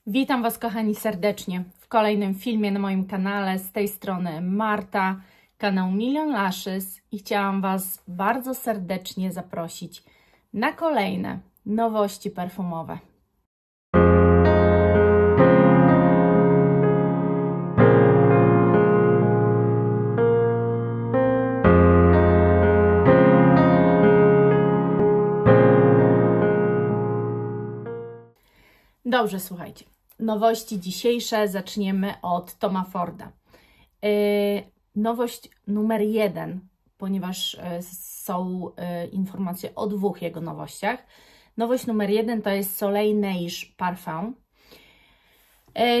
Witam Was, kochani, serdecznie w kolejnym filmie na moim kanale. Z tej strony Marta, kanał Million Lashes, i chciałam Was bardzo serdecznie zaprosić na kolejne nowości perfumowe. Dobrze, słuchajcie. Nowości dzisiejsze zaczniemy od Toma Forda. Nowość numer 1, ponieważ są informacje o dwóch jego nowościach. Nowość numer 1 to jest Soleil Neige Parfum.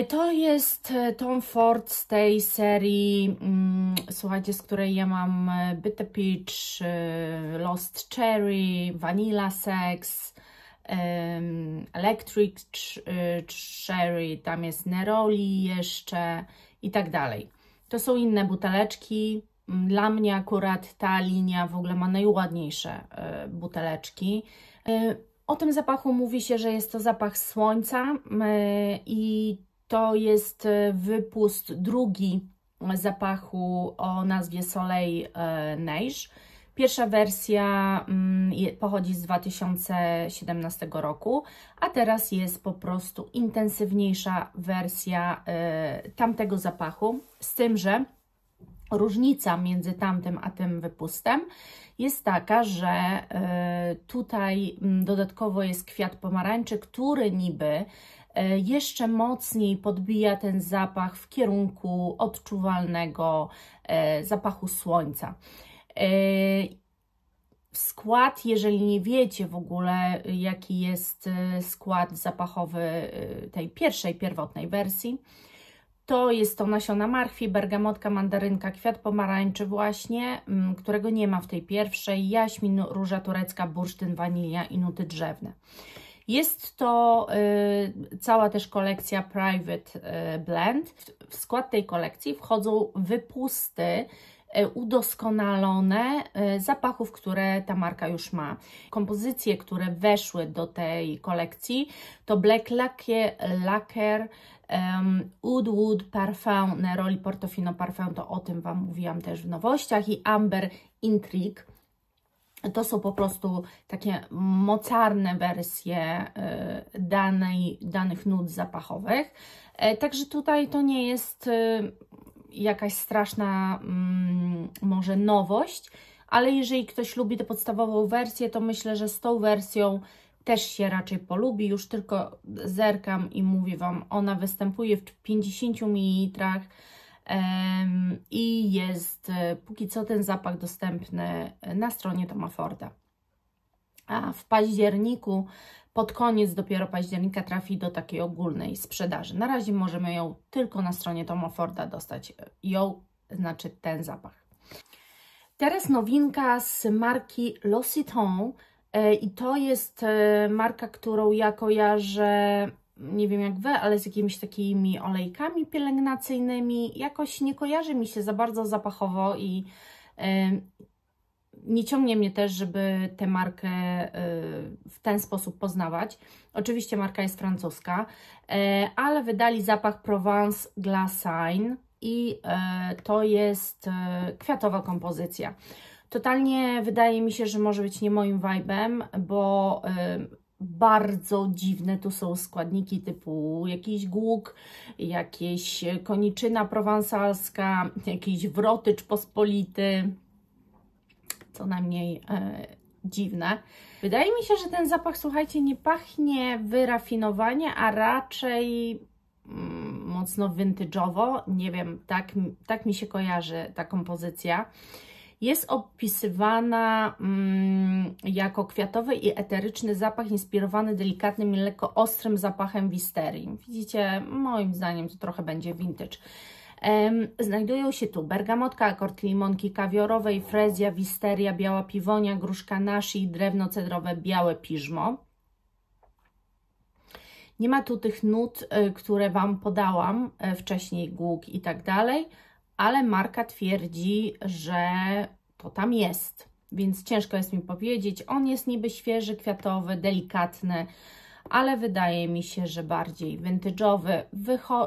To jest Tom Ford z tej serii, słuchajcie, z której ja mam Bitter Peach, Lost Cherry, Vanilla Sex, Electric Cherry, tam jest Neroli jeszcze i tak dalej. To są inne buteleczki. Dla mnie akurat ta linia w ogóle ma najładniejsze buteleczki. O tym zapachu mówi się, że jest to zapach słońca i to jest wypust drugi zapachu o nazwie Soleil Neige. Pierwsza wersja pochodzi z 2017 roku, a teraz jest po prostu intensywniejsza wersja tamtego zapachu, z tym, że różnica między tamtym a tym wypustem jest taka, że tutaj dodatkowo jest kwiat pomarańczy, który niby jeszcze mocniej podbija ten zapach w kierunku odczuwalnego zapachu słońca. Skład, jeżeli nie wiecie w ogóle, jaki jest skład zapachowy tej pierwszej, pierwotnej wersji, to jest to nasiona marchwi, bergamotka, mandarynka, kwiat pomarańczy właśnie, którego nie ma w tej pierwszej, jaśmin, róża turecka, bursztyn, wanilia i nuty drzewne. Jest to cała też kolekcja Private Blend. W skład tej kolekcji wchodzą wypusty udoskonalone zapachów, które ta marka już ma. Kompozycje, które weszły do tej kolekcji, to Black Lacquer, Oud Wood Parfum, Neroli Portofino Parfum, to o tym Wam mówiłam też w nowościach, i Amber Intrigue. To są po prostu takie mocarne wersje danych nut zapachowych. Także tutaj to nie jest jakaś straszna może nowość, ale jeżeli ktoś lubi tę podstawową wersję, to myślę, że z tą wersją też się raczej polubi. Już tylko zerkam i mówię Wam, ona występuje w 50 ml i jest póki co ten zapach dostępny na stronie Toma Forda. A w październiku, pod koniec dopiero października, trafi do takiej ogólnej sprzedaży. Na razie możemy ją tylko na stronie Toma Forda dostać, znaczy ten zapach. Teraz nowinka z marki L'Occitane i to jest marka, którą ja kojarzę, nie wiem jak Wy, ale z jakimiś takimi olejkami pielęgnacyjnymi. Jakoś nie kojarzy mi się za bardzo zapachowo i nie ciągnie mnie też, żeby tę markę w ten sposób poznawać. Oczywiście marka jest francuska, ale wydali zapach Provence Glaçine i to jest kwiatowa kompozycja. Totalnie wydaje mi się, że może być nie moim vibe'em, bo bardzo dziwne tu są składniki typu jakiś głuk, jakieś koniczyna prowansalska, jakiś wrotycz pospolity, co najmniej dziwne. Wydaje mi się, że ten zapach, słuchajcie, nie pachnie wyrafinowanie, a raczej mocno vintage'owo. Nie wiem, tak mi się kojarzy ta kompozycja. Jest opisywana jako kwiatowy i eteryczny zapach inspirowany delikatnym i lekko ostrym zapachem wisterii. Widzicie, moim zdaniem to trochę będzie vintage. Znajdują się tu bergamotka, akord limonki kawiorowej, frezja, wisteria, biała piwonia, gruszka nashi, drewno cedrowe, białe piżmo. Nie ma tu tych nut, które Wam podałam wcześniej, głuk i tak dalej, ale marka twierdzi, że to tam jest, więc ciężko jest mi powiedzieć. On jest niby świeży, kwiatowy, delikatny, ale wydaje mi się, że bardziej vintage'owy,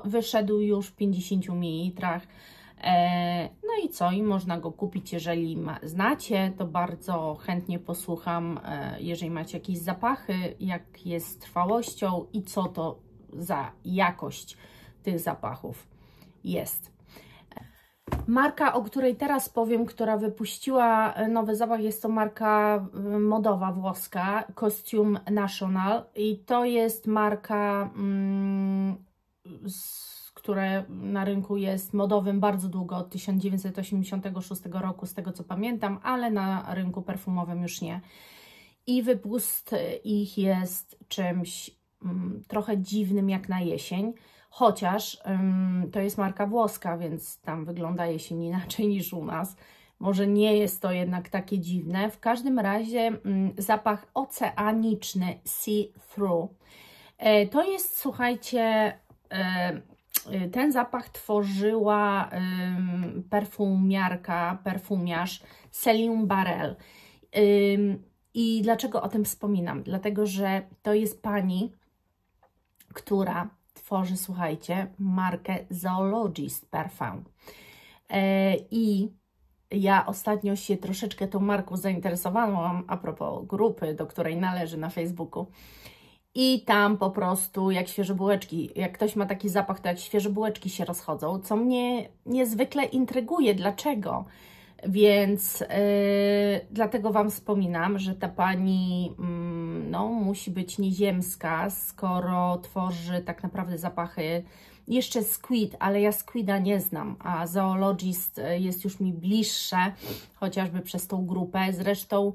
wyszedł już w 50 ml. No i co? I można go kupić, jeżeli znacie, to bardzo chętnie posłucham, jeżeli macie jakieś zapachy, jak jest z trwałością i co to za jakość tych zapachów jest. Marka, o której teraz powiem, która wypuściła nowy zapach, jest to marka modowa włoska, Costume National, i to jest marka, które na rynku jest modowym bardzo długo, od 1986 roku, z tego co pamiętam, ale na rynku perfumowym już nie. I wypust ich jest czymś trochę dziwnym jak na jesień, chociaż to jest marka włoska, więc tam wygląda jesień inaczej niż u nas. Może nie jest to jednak takie dziwne. W każdym razie zapach oceaniczny, see-through. To jest, słuchajcie, ten zapach tworzyła perfumiarz Céline Barel. I dlaczego o tym wspominam? Dlatego, że to jest pani, która tworzy, słuchajcie, markę Zoologist Parfum. I ja ostatnio się troszeczkę tą marką zainteresowałam a propos grupy, do której należy na Facebooku. I tam po prostu jak świeże bułeczki, jak ktoś ma taki zapach, to jak świeże bułeczki się rozchodzą, co mnie niezwykle intryguje. Dlaczego? Więc dlatego Wam wspominam, że ta pani no, musi być nieziemska, skoro tworzy tak naprawdę zapachy. Jeszcze Squid, ale ja Squida nie znam, a Zoologist jest już mi bliższe, chociażby przez tą grupę. Zresztą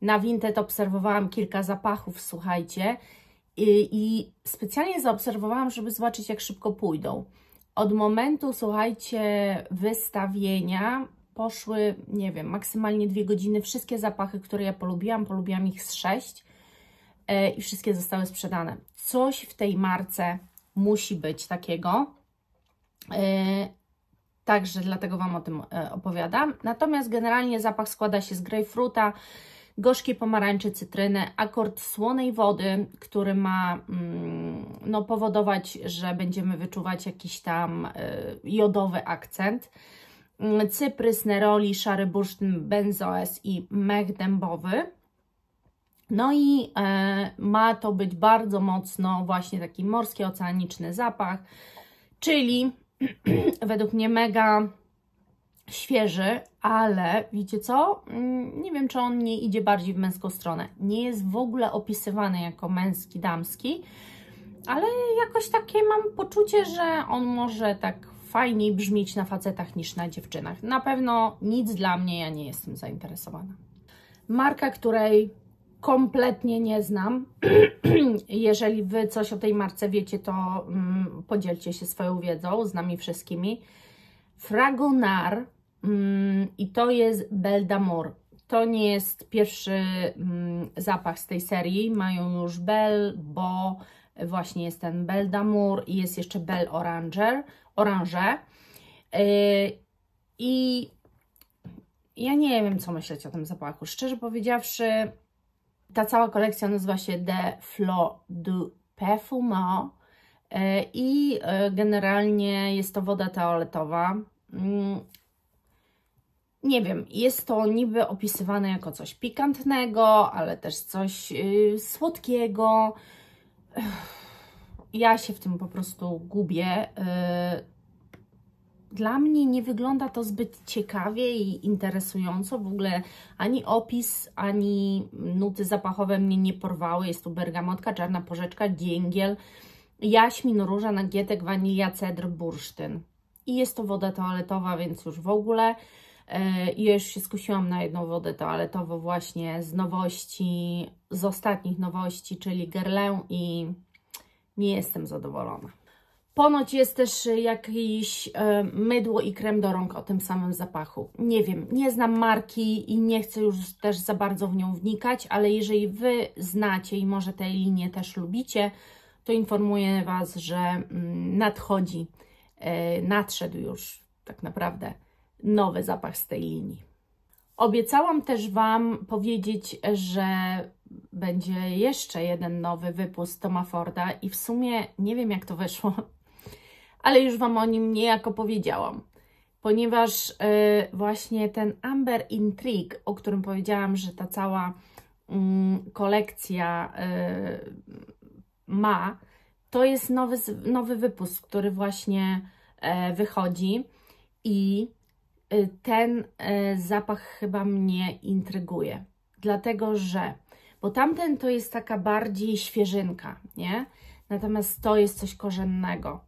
na Vinted obserwowałam kilka zapachów, słuchajcie, i specjalnie zaobserwowałam, żeby zobaczyć, jak szybko pójdą. Od momentu, słuchajcie, wystawienia poszły, nie wiem, maksymalnie 2 godziny. Wszystkie zapachy, które ja polubiłam ich z 6 i wszystkie zostały sprzedane. Coś w tej marce musi być takiego. Także dlatego Wam o tym opowiadam. Natomiast generalnie zapach składa się z grejpfruta, gorzkiej pomarańczy, cytryny, akord słonej wody, który ma no, powodować, że będziemy wyczuwać jakiś tam jodowy akcent. Cyprys, neroli, szary bursztyn, benzoes i mech dębowy. No i ma to być bardzo mocno właśnie taki morski, oceaniczny zapach, czyli według mnie mega świeży, ale wiecie co? Nie wiem, czy on nie idzie bardziej w męską stronę. Nie jest w ogóle opisywany jako męski, damski, ale jakoś takie mam poczucie, że on może tak fajniej brzmieć na facetach niż na dziewczynach. Na pewno nic dla mnie, ja nie jestem zainteresowana. Marka, której kompletnie nie znam. Jeżeli Wy coś o tej marce wiecie, to podzielcie się swoją wiedzą z nami wszystkimi. Fragonard i to jest Belle d'Amour. To nie jest pierwszy zapach z tej serii. Mają już Belle, bo właśnie jest ten Belle d'Amour i jest jeszcze Belle Orange. I ja nie wiem, co myśleć o tym zapachu. Szczerze powiedziawszy, ta cała kolekcja nazywa się Des Fleurs du Parfum i generalnie jest to woda toaletowa. Nie wiem, jest to niby opisywane jako coś pikantnego, ale też coś słodkiego. Ja się w tym po prostu gubię. Dla mnie nie wygląda to zbyt ciekawie i interesująco. W ogóle ani opis, ani nuty zapachowe mnie nie porwały. Jest tu bergamotka, czarna porzeczka, dżingiel, jaśmin, róża, nagietek, wanilia, cedr, bursztyn. I jest to woda toaletowa, więc już w ogóle. Ja już się skusiłam na jedną wodę toaletową właśnie z nowości, z ostatnich nowości, czyli Guerlain, i nie jestem zadowolona. Ponoć jest też jakieś mydło i krem do rąk o tym samym zapachu. Nie wiem, nie znam marki i nie chcę już też za bardzo w nią wnikać, ale jeżeli Wy znacie i może tę linię też lubicie, to informuję Was, że nadszedł już tak naprawdę nowy zapach z tej linii. Obiecałam też Wam powiedzieć, że będzie jeszcze jeden nowy wypust Toma Forda i w sumie nie wiem, jak to wyszło, ale już Wam o nim niejako powiedziałam, ponieważ właśnie ten Amber Intrigue, o którym powiedziałam, że ta cała kolekcja ma, to jest nowy wypust, który właśnie wychodzi i ten zapach chyba mnie intryguje, dlatego że, bo tamten to jest taka bardziej świeżynka, nie? Natomiast to jest coś korzennego.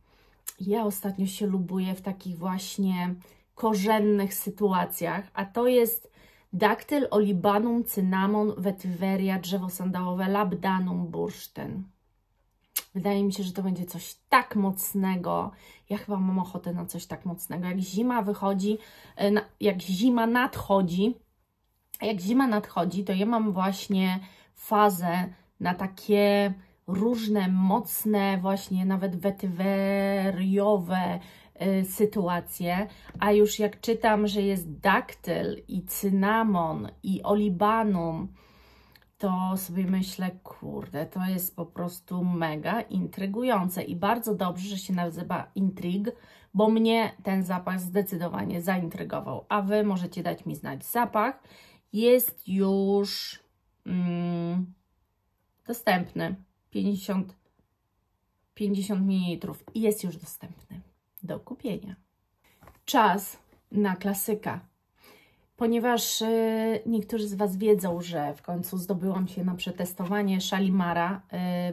Ja ostatnio się lubuję w takich właśnie korzennych sytuacjach, a to jest Dactyl, Olibanum, Cynamon, Vetiveria, drzewo sandałowe, Labdanum, bursztyn. Wydaje mi się, że to będzie coś tak mocnego. Ja chyba mam ochotę na coś tak mocnego. Jak zima wychodzi, jak zima nadchodzi, to ja mam właśnie fazę na takie różne, mocne, właśnie nawet wetyweriowe sytuacje, a już jak czytam, że jest daktyl i cynamon i olibanum, to sobie myślę, kurde, to jest po prostu mega intrygujące i bardzo dobrze, że się nazywa Intrigue, bo mnie ten zapach zdecydowanie zaintrygował, a Wy możecie dać mi znać. Zapach jest już dostępny, 50 ml i jest już dostępny do kupienia. Czas na klasyka. Ponieważ niektórzy z Was wiedzą, że w końcu zdobyłam się na przetestowanie Shalimara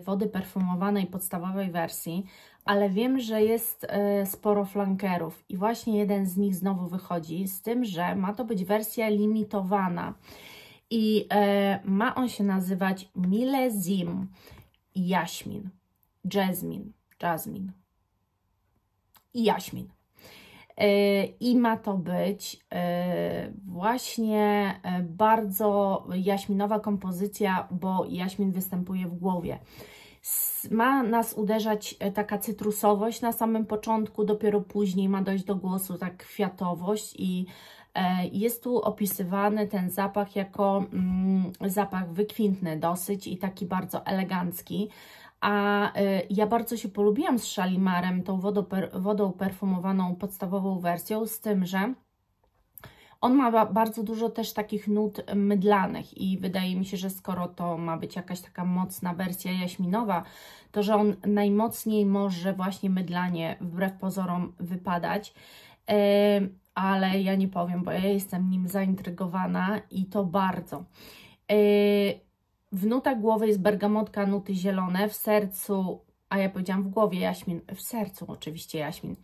wody perfumowanej podstawowej wersji, ale wiem, że jest sporo flankerów i właśnie jeden z nich znowu wychodzi, z tym, że ma to być wersja limitowana i ma on się nazywać Millésime Jaśmin, Jasmine i Jaśmin. I ma to być właśnie bardzo jaśminowa kompozycja, bo jaśmin występuje w głowie. Ma nas uderzać taka cytrusowość na samym początku, dopiero później ma dojść do głosu ta kwiatowość i jest tu opisywany ten zapach jako zapach wykwintny dosyć i taki bardzo elegancki. A ja bardzo się polubiłam z Shalimarem, tą wodą perfumowaną podstawową wersją, z tym, że on ma bardzo dużo też takich nut mydlanych i wydaje mi się, że skoro to ma być jakaś taka mocna wersja jaśminowa, to że on najmocniej może właśnie mydlanie wbrew pozorom wypadać. Ale ja nie powiem, bo ja jestem nim zaintrygowana i to bardzo. W nutach głowy jest bergamotka, nuty zielone, w sercu, a ja powiedziałam w głowie jaśmin, w sercu oczywiście jaśmin.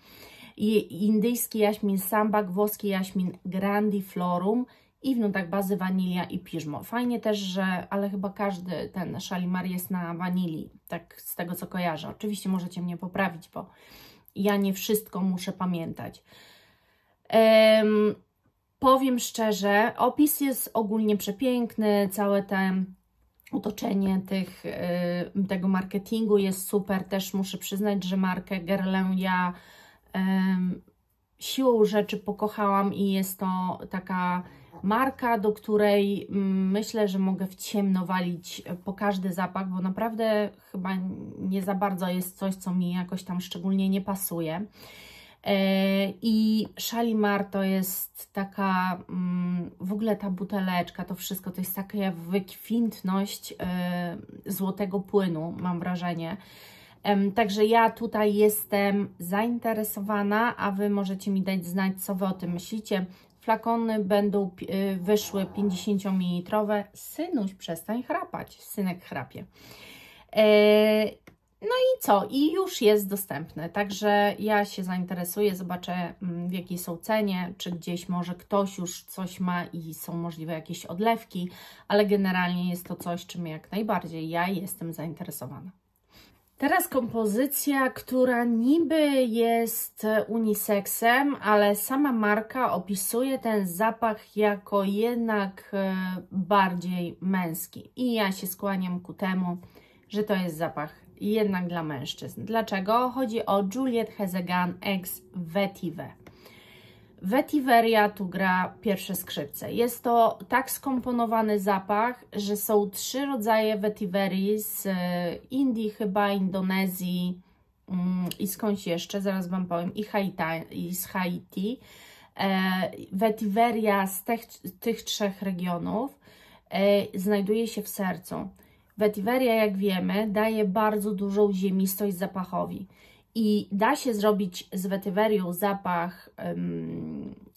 I indyjski jaśmin sambak, włoski jaśmin grandiflorum i w nutach bazy wanilia i piżmo. Fajnie też, że, ale chyba każdy ten Shalimar jest na wanilii, tak z tego co kojarzę. Oczywiście możecie mnie poprawić, bo ja nie wszystko muszę pamiętać. Powiem szczerze, opis jest ogólnie przepiękny, całe te otoczenie tego marketingu jest super. Też muszę przyznać, że markę Guerlain ja siłą rzeczy pokochałam i jest to taka marka, do której myślę, że mogę w ciemno walić po każdy zapach, bo naprawdę chyba nie za bardzo jest coś, co mi jakoś tam szczególnie nie pasuje. I Shalimar to jest taka, w ogóle ta buteleczka, to wszystko to jest taka wykwintność złotego płynu, mam wrażenie. Także ja tutaj jestem zainteresowana, a Wy możecie mi dać znać, co Wy o tym myślicie. Flakony będą wyszły 50 ml. Synuś, przestań chrapać, synek chrapie. No i co? I już jest dostępny, także ja się zainteresuję, zobaczę w jakiej są cenie, czy gdzieś może ktoś już coś ma i są możliwe jakieś odlewki, ale generalnie jest to coś, czym jak najbardziej ja jestem zainteresowana. Teraz kompozycja, która niby jest uniseksem, ale sama marka opisuje ten zapach jako jednak bardziej męski i ja się skłaniam ku temu, że to jest zapach jednak dla mężczyzn. Dlaczego? Chodzi o Juliette Hezegan Ex Vetive. Vetiveria tu gra pierwsze skrzypce. Jest to tak skomponowany zapach, że są 3 rodzaje vetiverii z Indii chyba, Indonezji i skądś jeszcze, zaraz Wam powiem, i z Haiti. Vetiveria z tych 3 regionów znajduje się w sercu. Vetiveria, jak wiemy, daje bardzo dużą ziemistość zapachowi. I da się zrobić z wetiverią zapach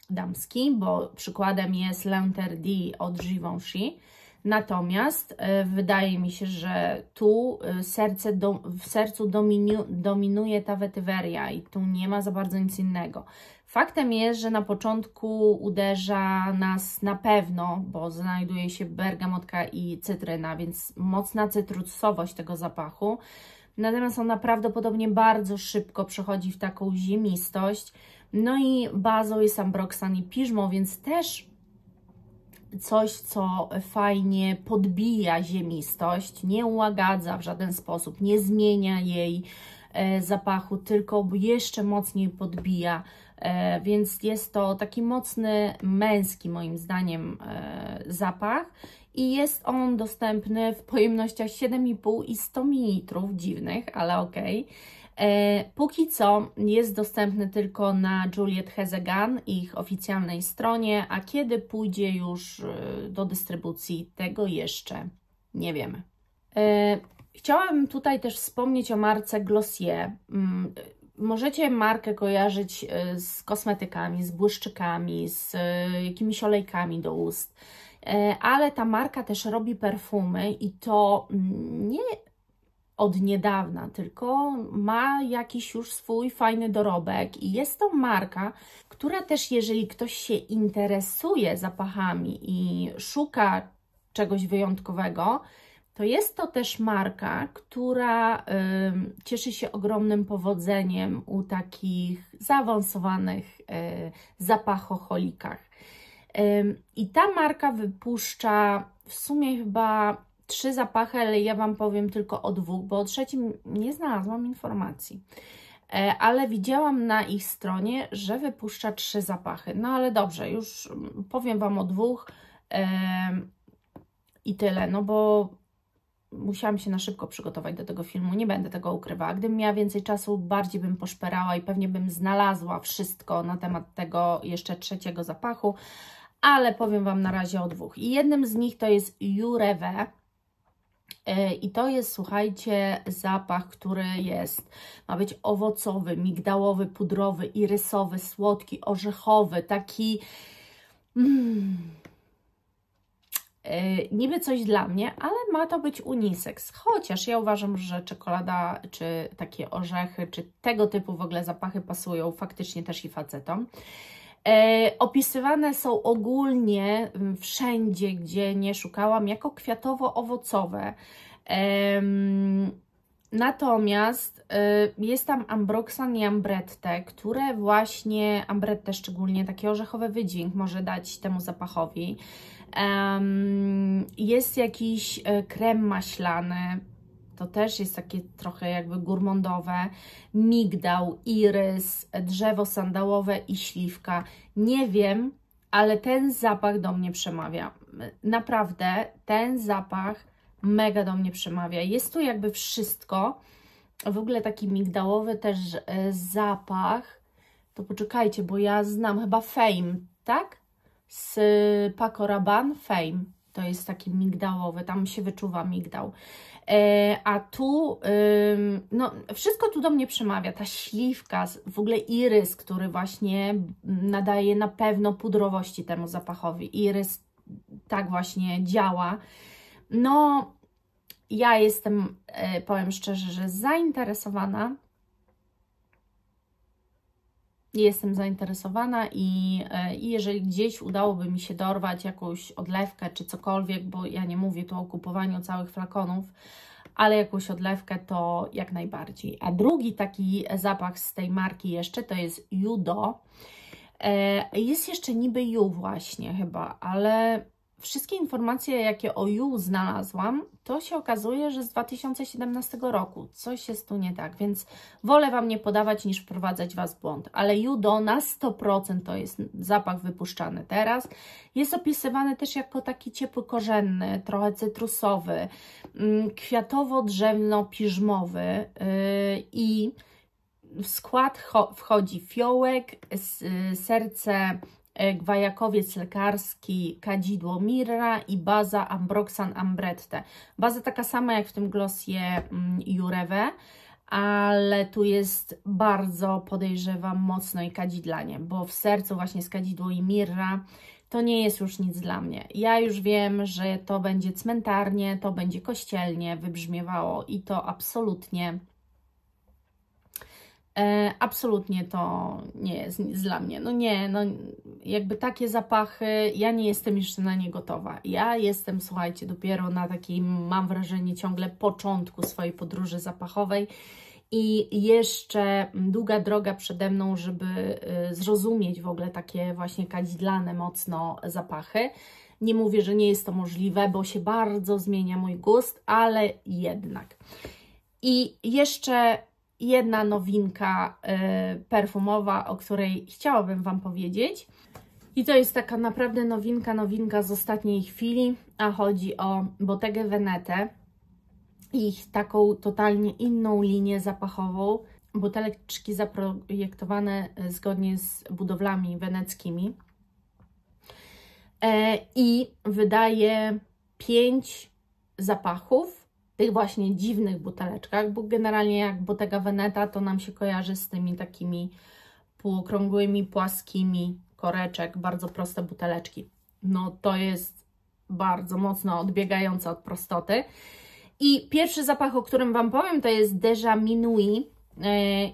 damski, bo przykładem jest L'Interdit od Givenchy. Natomiast wydaje mi się, że tu w sercu dominuje ta wetyweria i tu nie ma za bardzo nic innego. Faktem jest, że na początku uderza nas na pewno, bo znajduje się bergamotka i cytryna, więc mocna cytrusowość tego zapachu. Natomiast ona prawdopodobnie bardzo szybko przechodzi w taką ziemistość. No i bazą jest ambroxan i piżmo, więc też coś, co fajnie podbija ziemistość, nie ułagadza w żaden sposób, nie zmienia jej zapachu, tylko jeszcze mocniej podbija. Więc jest to taki mocny, męski moim zdaniem zapach. I jest on dostępny w pojemnościach 7,5 i 100 ml, dziwnych, ale okej. Póki co jest dostępny tylko na Juliette Hezegan, ich oficjalnej stronie, a kiedy pójdzie już do dystrybucji, tego jeszcze nie wiemy. Chciałabym tutaj też wspomnieć o marce Glossier. Możecie markę kojarzyć z kosmetykami, z błyszczykami, z jakimiś olejkami do ust, ale ta marka też robi perfumy i to nie od niedawna, tylko ma jakiś już swój fajny dorobek i jest to marka, która też, jeżeli ktoś się interesuje zapachami i szuka czegoś wyjątkowego, to jest to też marka, która cieszy się ogromnym powodzeniem u takich zaawansowanych zapachoholikach. I ta marka wypuszcza w sumie chyba 3 zapachy, ale ja Wam powiem tylko o 2, bo o trzecim nie znalazłam informacji. Ale widziałam na ich stronie, że wypuszcza 3 zapachy. No ale dobrze, już powiem Wam o 2 i tyle, no bo musiałam się na szybko przygotować do tego filmu, nie będę tego ukrywała. Gdybym miała więcej czasu, bardziej bym poszperała i pewnie bym znalazła wszystko na temat tego jeszcze 3. zapachu, ale powiem Wam na razie o 2. I jednym z nich to jest Urève. I to jest, słuchajcie, zapach, który ma być owocowy, migdałowy, pudrowy, irysowy, słodki, orzechowy, taki niby coś dla mnie, ale ma to być unisex, chociaż ja uważam, że czekolada, czy takie orzechy, czy tego typu w ogóle zapachy pasują faktycznie też i facetom. Opisywane są ogólnie wszędzie, gdzie nie szukałam, jako kwiatowo-owocowe. Natomiast jest tam ambroxan i ambrette, które właśnie, ambrette szczególnie, taki orzechowy wydźwięk może dać temu zapachowi. Jest jakiś krem maślany, to też jest takie trochę jakby gourmandowe, migdał, irys, drzewo sandałowe i śliwka. Nie wiem, ale ten zapach do mnie przemawia. Naprawdę, ten zapach mega do mnie przemawia. Jest tu jakby wszystko. W ogóle taki migdałowy też zapach. To poczekajcie, bo ja znam chyba Fame, tak? Z Paco Rabanne, Fame. To jest taki migdałowy, tam się wyczuwa migdał. A tu, no wszystko tu do mnie przemawia. Ta śliwka, w ogóle irys, który właśnie nadaje na pewno pudrowości temu zapachowi. Irys tak właśnie działa. No, ja jestem, powiem szczerze, że zainteresowana. Jestem zainteresowana i jeżeli gdzieś udałoby mi się dorwać jakąś odlewkę czy cokolwiek, bo ja nie mówię tu o kupowaniu całych flakonów, ale jakąś odlewkę, to jak najbardziej. A drugi taki zapach z tej marki jeszcze to jest Judo. Jest jeszcze niby Ju właśnie chyba, ale wszystkie informacje, jakie o Ju znalazłam, to się okazuje, że z 2017 roku. Coś jest tu nie tak, więc wolę Wam nie podawać, niż wprowadzać Was w błąd. Ale Judo na 100% to jest zapach wypuszczany teraz. Jest opisywany też jako taki ciepły, korzenny, trochę cytrusowy, kwiatowo-drzewno-piżmowy i w skład wchodzi fiołek, serce, gwajakowiec lekarski, kadzidło mirra i baza Ambroxan Ambrette. Baza taka sama jak w tym glossie Jureve, ale tu jest bardzo, podejrzewam, mocno i kadzidlanie, bo w sercu właśnie jest kadzidło i mirra. To nie jest już nic dla mnie. Ja już wiem, że to będzie cmentarnie, to będzie kościelnie wybrzmiewało i to absolutnie to nie jest nic dla mnie. No nie, no jakby takie zapachy, ja nie jestem jeszcze na nie gotowa. Ja jestem, słuchajcie, dopiero na takiej, mam wrażenie, ciągle początku swojej podróży zapachowej i jeszcze długa droga przede mną, żeby zrozumieć w ogóle takie właśnie kadzidlane mocno zapachy. Nie mówię, że nie jest to możliwe, bo się bardzo zmienia mój gust, ale jednak. I jeszcze jedna nowinka perfumowa, o której chciałabym Wam powiedzieć. I to jest taka naprawdę nowinka z ostatniej chwili, a chodzi o Bottegę Venetę i ich taką totalnie inną linię zapachową. Buteleczki zaprojektowane zgodnie z budowlami weneckimi. I wydaje 5 zapachów, tych właśnie dziwnych buteleczkach, bo generalnie jak Bottega Veneta to nam się kojarzy z tymi takimi półokrągłymi, płaskimi koreczek, bardzo proste buteleczki. No to jest bardzo mocno odbiegające od prostoty. I pierwszy zapach, o którym Wam powiem, to jest Déjà Minuit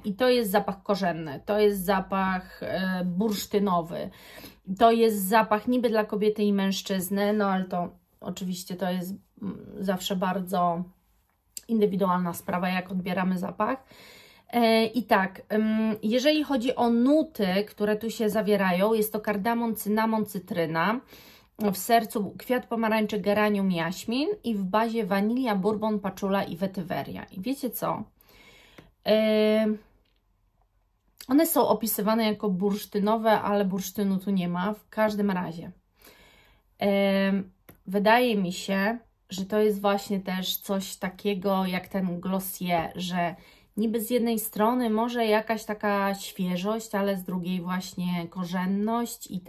i to jest zapach korzenny, to jest zapach bursztynowy, to jest zapach niby dla kobiety i mężczyzny, no ale to oczywiście to jest zawsze bardzo indywidualna sprawa, jak odbieramy zapach. I tak, jeżeli chodzi o nuty, które tu się zawierają, jest to kardamon, cynamon, cytryna, w sercu kwiat pomarańczy, geranium, jaśmin i w bazie wanilia, bourbon, patchoula i wetyweria. I wiecie co? One są opisywane jako bursztynowe, ale bursztynu tu nie ma. W każdym razie wydaje mi się, że to jest właśnie też coś takiego jak ten Glossier, że niby z jednej strony może jakaś taka świeżość, ale z drugiej właśnie korzenność i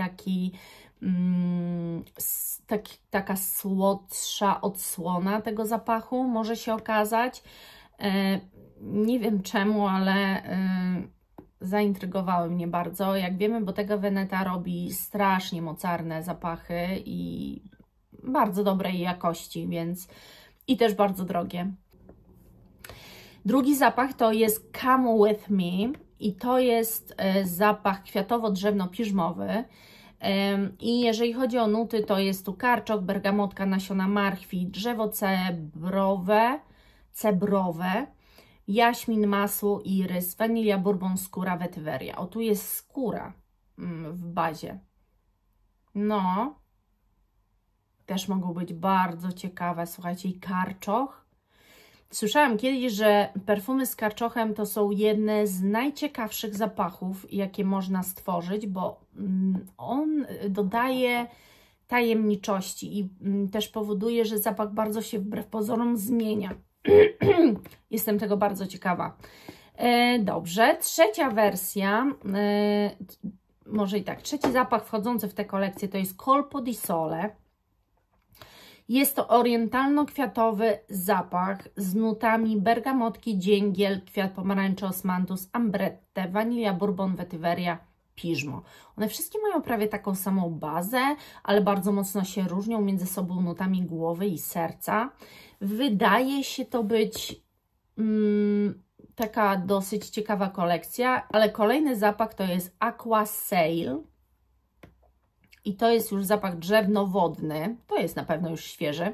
taka słodsza odsłona tego zapachu może się okazać. Nie wiem czemu, ale zaintrygowały mnie bardzo. Jak wiemy, Bottega Veneta robi strasznie mocarne zapachy i bardzo dobrej jakości, więc i też bardzo drogie. Drugi zapach to jest Come With Me i to jest zapach kwiatowo-drzewno-piżmowy. I jeżeli chodzi o nuty, to jest tu karczok, bergamotka, nasiona marchwi, drzewo cebrowe, jaśmin, masło, irys, wanilia, bourbon, skóra, wetyweria. O, tu jest skóra w bazie. No, też mogą być bardzo ciekawe, słuchajcie, i karczoch. Słyszałam kiedyś, że perfumy z karczochem to są jedne z najciekawszych zapachów, jakie można stworzyć, bo on dodaje tajemniczości i też powoduje, że zapach bardzo się wbrew pozorom zmienia. Jestem tego bardzo ciekawa. Dobrze, trzecia wersja, może i tak, trzeci zapach wchodzący w tę kolekcję to jest Colpo di Sole. Jest to orientalno-kwiatowy zapach z nutami bergamotki, dzięgiel, kwiat pomarańczy, osmanthus, ambrette, wanilia, bourbon, wetyweria, piżmo. One wszystkie mają prawie taką samą bazę, ale bardzo mocno się różnią między sobą nutami głowy i serca. Wydaje się to być taka dosyć ciekawa kolekcja, ale kolejny zapach to jest Aqua Sail. I to jest już zapach drzewno-wodny, to jest na pewno już świeży.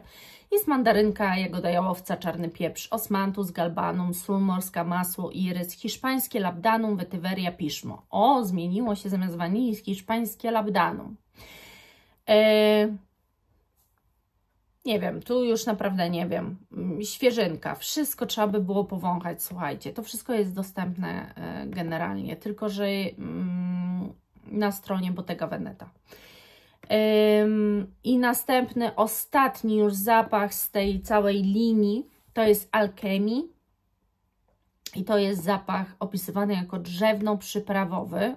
Jest mandarynka, jagoda jałowca, czarny pieprz, osmanthus, galbanum, sól morska, masło, irys, hiszpańskie labdanum, wetyweria, piżmo. O, zmieniło się zamiast wanilii hiszpańskie labdanum. Nie wiem, tu już naprawdę nie wiem. Świeżynka, wszystko trzeba by było powąchać, słuchajcie. To wszystko jest dostępne generalnie, tylko że na stronie Bottega Veneta. I następny, ostatni już zapach z tej całej linii to jest Alchemy. I to jest zapach opisywany jako drzewno-przyprawowy.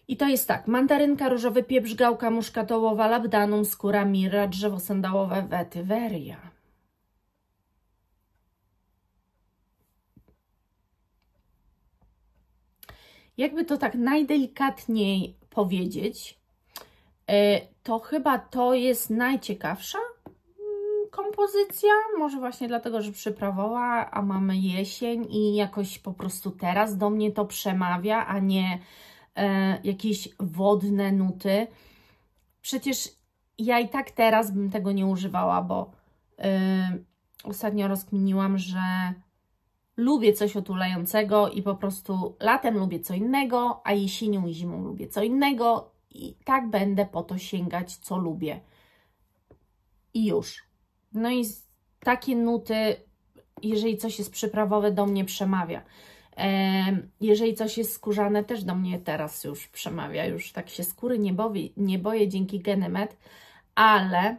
I to jest tak, mandarynka, różowy pieprz, gałka muszkatołowa, labdanum, skóra, mirra, drzewo sandałowe, wetyweria. Jakby to tak najdelikatniej powiedzieć, to chyba to jest najciekawsza kompozycja, może właśnie dlatego, że przyprawowa, a mamy jesień i jakoś po prostu teraz do mnie to przemawia, a nie jakieś wodne nuty. Przecież ja i tak teraz bym tego nie używała, bo ostatnio rozkminiłam, że lubię coś otulającego i po prostu latem lubię co innego, a jesienią i zimą lubię co innego i tak będę po to sięgać, co lubię. I już. No i takie nuty, jeżeli coś jest przyprawowe, do mnie przemawia. Jeżeli coś jest skórzane, też do mnie teraz już przemawia. Już tak się skóry nie boję dzięki Genemet, ale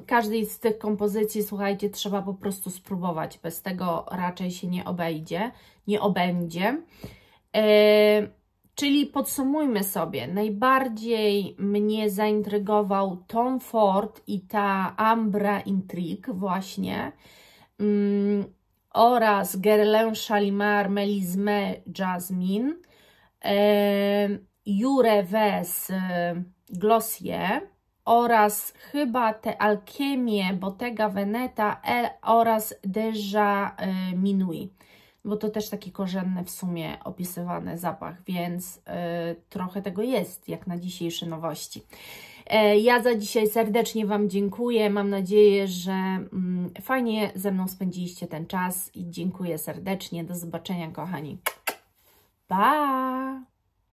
każdej z tych kompozycji, słuchajcie, trzeba po prostu spróbować. Bez tego raczej się nie obędzie. Czyli podsumujmy sobie, najbardziej mnie zaintrygował Tom Ford i ta Ambra Intrigue właśnie oraz Guerlain Shalimar Melisme Jasmine, Jureves Glossier oraz chyba te Alchemie Bottega Veneta oraz Déjà Minuit. Bo to też taki korzenny w sumie opisywany zapach, więc trochę tego jest, jak na dzisiejsze nowości. Ja za dzisiaj serdecznie Wam dziękuję. Mam nadzieję, że fajnie ze mną spędziliście ten czas i dziękuję serdecznie. Do zobaczenia, kochani. Pa!